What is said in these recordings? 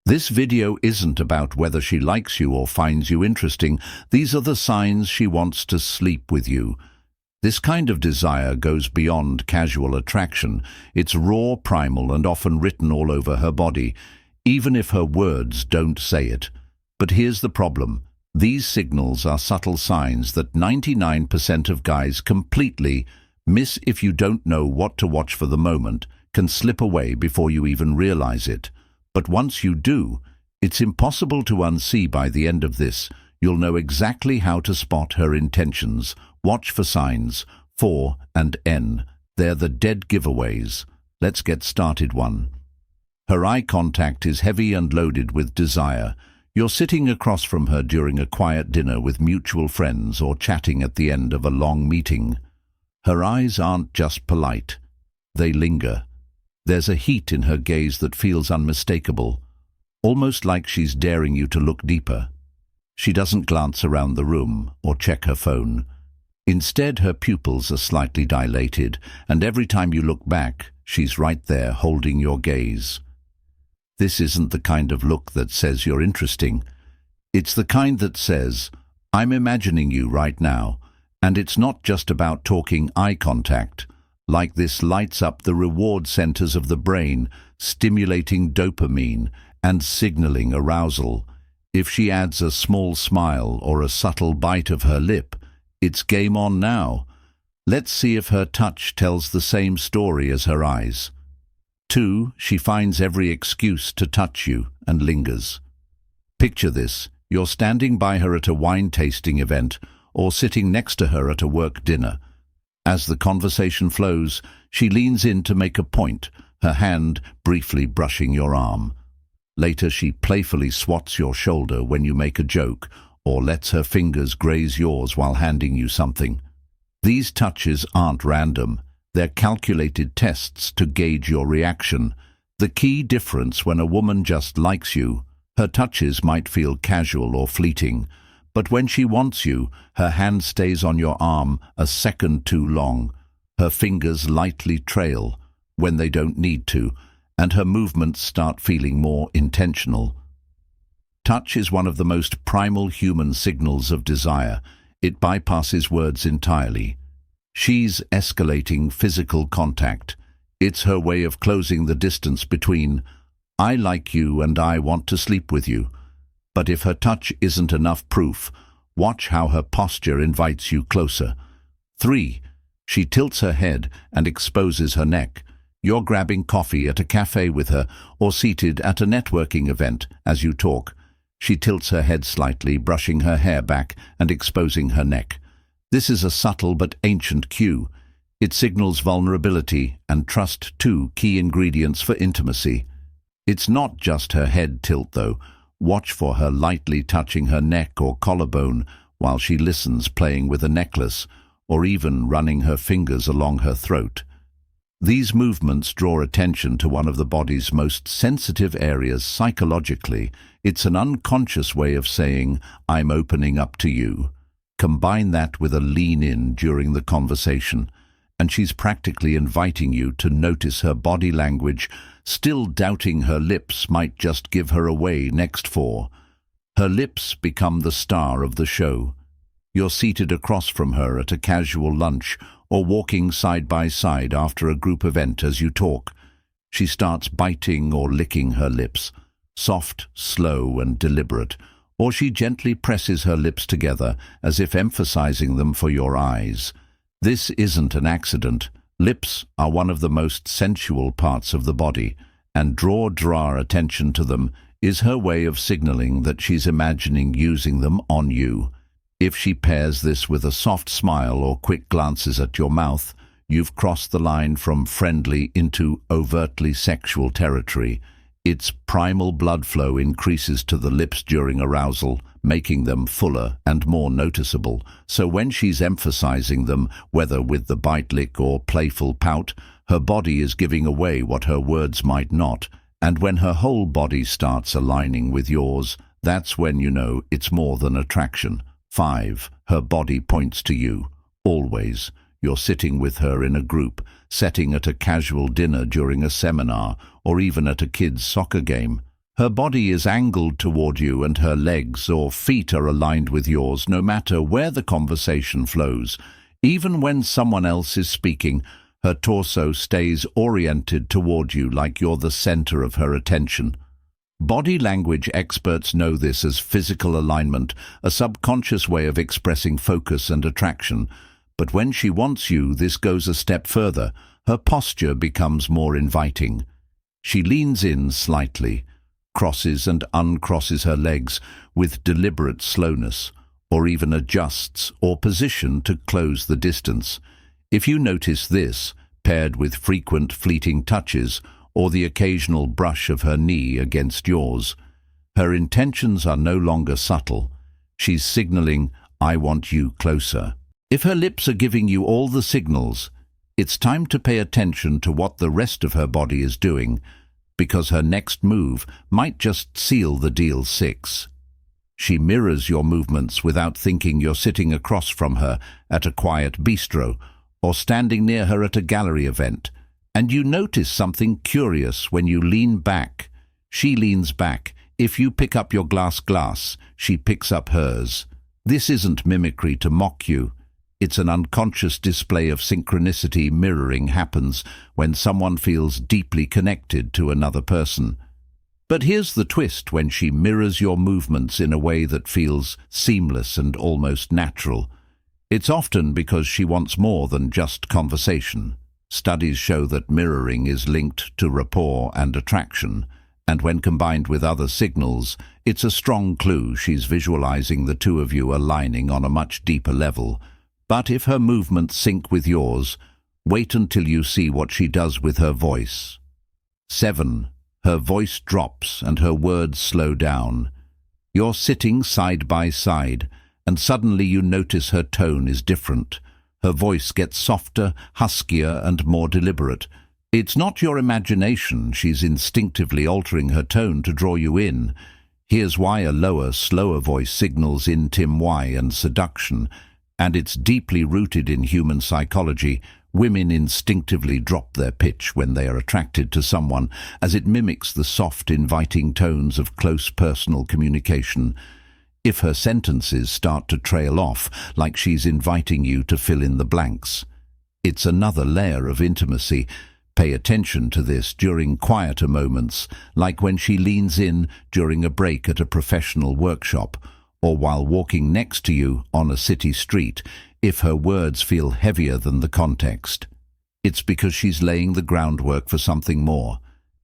This video isn't about whether she likes you or finds you interesting. These are the signs she wants to sleep with you. This kind of desire goes beyond casual attraction. It's raw, primal, and often written all over her body, even if her words don't say it. But here's the problem. These signals are subtle signs that 99% of guys completely miss. If you don't know what to watch for, the moment can slip away before you even realize it. But once you do, it's impossible to unsee. By the end of this, you'll know exactly how to spot her intentions. Watch for signs 4 and N. They're the dead giveaways. Let's get started. 1. Her eye contact is heavy and loaded with desire. You're sitting across from her during a quiet dinner with mutual friends or chatting at the end of a long meeting. Her eyes aren't just polite. They linger. There's a heat in her gaze that feels unmistakable, almost like she's daring you to look deeper. She doesn't glance around the room or check her phone. Instead, her pupils are slightly dilated, and every time you look back, she's right there holding your gaze. This isn't the kind of look that says you're interesting. It's the kind that says, I'm imagining you right now, and it's not just about talking. Eye contact like this lights up the reward centers of the brain, stimulating dopamine and signaling arousal. If she adds a small smile or a subtle bite of her lip, it's game on now. Let's see if her touch tells the same story as her eyes. 2. She finds every excuse to touch you and lingers. Picture this. You're standing by her at a wine tasting event or sitting next to her at a work dinner. As the conversation flows, she leans in to make a point, her hand briefly brushing your arm. Later, she playfully swats your shoulder when you make a joke, or lets her fingers graze yours while handing you something. These touches aren't random. They're calculated tests to gauge your reaction. The key difference: when a woman just likes you, her touches might feel casual or fleeting. But when she wants you, her hand stays on your arm a second too long. Her fingers lightly trail when they don't need to, and her movements start feeling more intentional. Touch is one of the most primal human signals of desire. It bypasses words entirely. She's escalating physical contact. It's her way of closing the distance between I like you and I want to sleep with you. But if her touch isn't enough proof, watch how her posture invites you closer. 3. She tilts her head and exposes her neck. You're grabbing coffee at a cafe with her or seated at a networking event. As you talk, she tilts her head slightly, brushing her hair back and exposing her neck. This is a subtle but ancient cue. It signals vulnerability and trust, 2 key ingredients for intimacy. It's not just her head tilt, though. Watch for her lightly touching her neck or collarbone while she listens, playing with a necklace, or even running her fingers along her throat. These movements draw attention to one of the body's most sensitive areas psychologically. It's an unconscious way of saying, I'm opening up to you. Combine that with a lean in during the conversation, and she's practically inviting you to notice her body language. Still doubting her lips might just give her away. Next 4. Her lips become the star of the show. You're seated across from her at a casual lunch or walking side by side after a group event. As you talk, she starts biting or licking her lips, soft, slow, and deliberate, or she gently presses her lips together as if emphasizing them for your eyes. This isn't an accident. Lips are one of the most sensual parts of the body, and draw attention to them is her way of signaling that she's imagining using them on you. If she pairs this with a soft smile or quick glances at your mouth, you've crossed the line from friendly into overtly sexual territory. Its primal blood flow increases to the lips during arousal, making them fuller and more noticeable. So when she's emphasizing them, whether with the bite lick or playful pout, her body is giving away what her words might not. And when her whole body starts aligning with yours, that's when you know it's more than attraction. 5. Her body points to you. Always. You're sitting with her in a group, setting at a casual dinner during a seminar, or even at a kid's soccer game. Her body is angled toward you and her legs or feet are aligned with yours no matter where the conversation flows. Even when someone else is speaking, her torso stays oriented toward you like you're the center of her attention. Body language experts know this as physical alignment, a subconscious way of expressing focus and attraction. But when she wants you, this goes a step further. Her posture becomes more inviting. She leans in slightly, crosses and uncrosses her legs with deliberate slowness, or even adjusts or position to close the distance. If you notice this, paired with frequent fleeting touches or the occasional brush of her knee against yours, her intentions are no longer subtle. She's signaling, "I want you closer." If her lips are giving you all the signals, it's time to pay attention to what the rest of her body is doing, because her next move might just seal the deal 6. She mirrors your movements without thinking you're sitting across from her at a quiet bistro or standing near her at a gallery event, and you notice something curious when you lean back. She leans back. If you pick up your glass, she picks up hers. This isn't mimicry to mock you. It's an unconscious display of synchronicity. Mirroring happens when someone feels deeply connected to another person. But here's the twist: when she mirrors your movements in a way that feels seamless and almost natural, it's often because she wants more than just conversation. Studies show that mirroring is linked to rapport and attraction, and when combined with other signals, it's a strong clue she's visualizing the two of you aligning on a much deeper level. But if her movements sync with yours, wait until you see what she does with her voice. 7. Her voice drops and her words slow down. You're sitting side by side, and suddenly you notice her tone is different. Her voice gets softer, huskier, and more deliberate. It's not your imagination. She's instinctively altering her tone to draw you in. Here's why: a lower, slower voice signals intimacy and seduction, and it's deeply rooted in human psychology. Women instinctively drop their pitch when they are attracted to someone, as it mimics the soft, inviting tones of close personal communication. If her sentences start to trail off, like she's inviting you to fill in the blanks, it's another layer of intimacy. Pay attention to this during quieter moments, like when she leans in during a break at a professional workshop, or while walking next to you on a city street. If her words feel heavier than the context, it's because she's laying the groundwork for something more.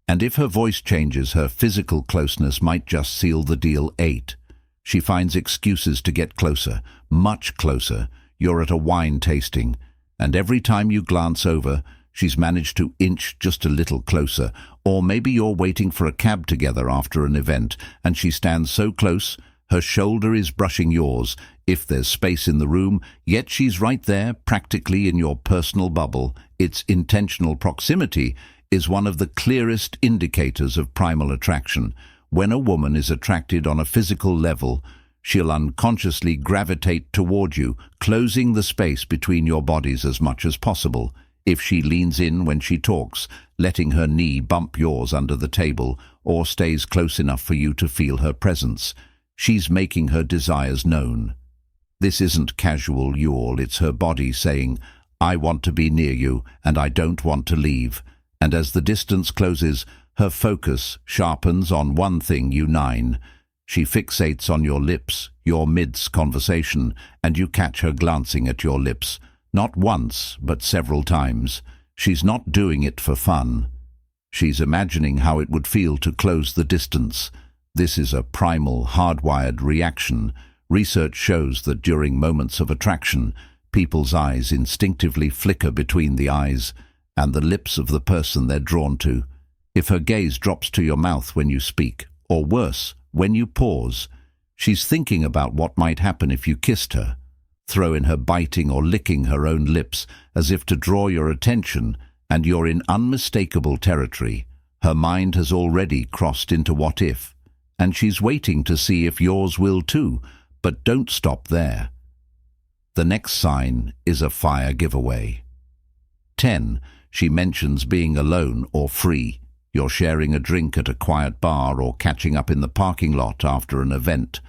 And if her voice changes, her physical closeness might just seal the deal. 8. She finds excuses to get closer, much closer. You're at a wine tasting, and every time you glance over, she's managed to inch just a little closer. Or maybe you're waiting for a cab together after an event, and she stands so close, her shoulder is brushing yours, if there's space in the room, yet she's right there, practically in your personal bubble. Its intentional proximity is one of the clearest indicators of primal attraction. When a woman is attracted on a physical level, she'll unconsciously gravitate toward you, closing the space between your bodies as much as possible. If she leans in when she talks, letting her knee bump yours under the table, or stays close enough for you to feel her presence, she's making her desires known. This isn't casual yawl, it's her body saying, "I want to be near you, and I don't want to leave." And as the distance closes, her focus sharpens on one thing. You 9. She fixates on your lips, your mid-conversation, and you catch her glancing at your lips, not once, but several times. She's not doing it for fun. She's imagining how it would feel to close the distance. This is a primal, hardwired reaction. Research shows that during moments of attraction, people's eyes instinctively flicker between the eyes and the lips of the person they're drawn to. If her gaze drops to your mouth when you speak, or worse, when you pause, she's thinking about what might happen if you kissed her. Throw in her biting or licking her own lips as if to draw your attention, and you're in unmistakable territory. Her mind has already crossed into what if, and she's waiting to see if yours will too. But don't stop there. The next sign is a fire giveaway. 10. She mentions being alone or free. You're sharing a drink at a quiet bar or catching up in the parking lot after an event,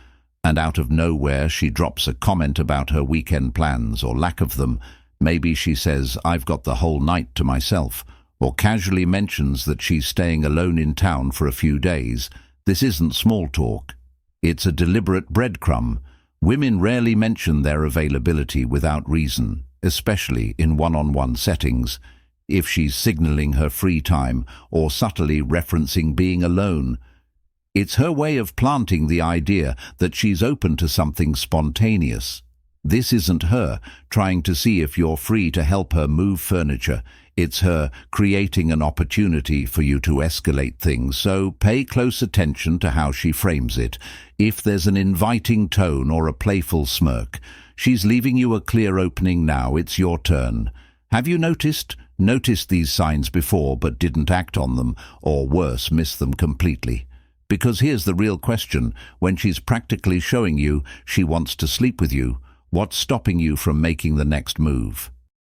and out of nowhere she drops a comment about her weekend plans or lack of them. Maybe she says, "I've got the whole night to myself," or casually mentions that she's staying alone in town for a few days. This isn't small talk. It's a deliberate breadcrumb. Women rarely mention their availability without reason, especially in one-on-one settings. If she's signaling her free time or subtly referencing being alone, it's her way of planting the idea that she's open to something spontaneous. This isn't her trying to see if you're free to help her move furniture. It's her creating an opportunity for you to escalate things, so pay close attention to how she frames it. If there's an inviting tone or a playful smirk, she's leaving you a clear opening. Now it's your turn. Have you noticed these signs before but didn't act on them, or worse, missed them completely? Because here's the real question: when she's practically showing you she wants to sleep with you, what's stopping you from making the next move?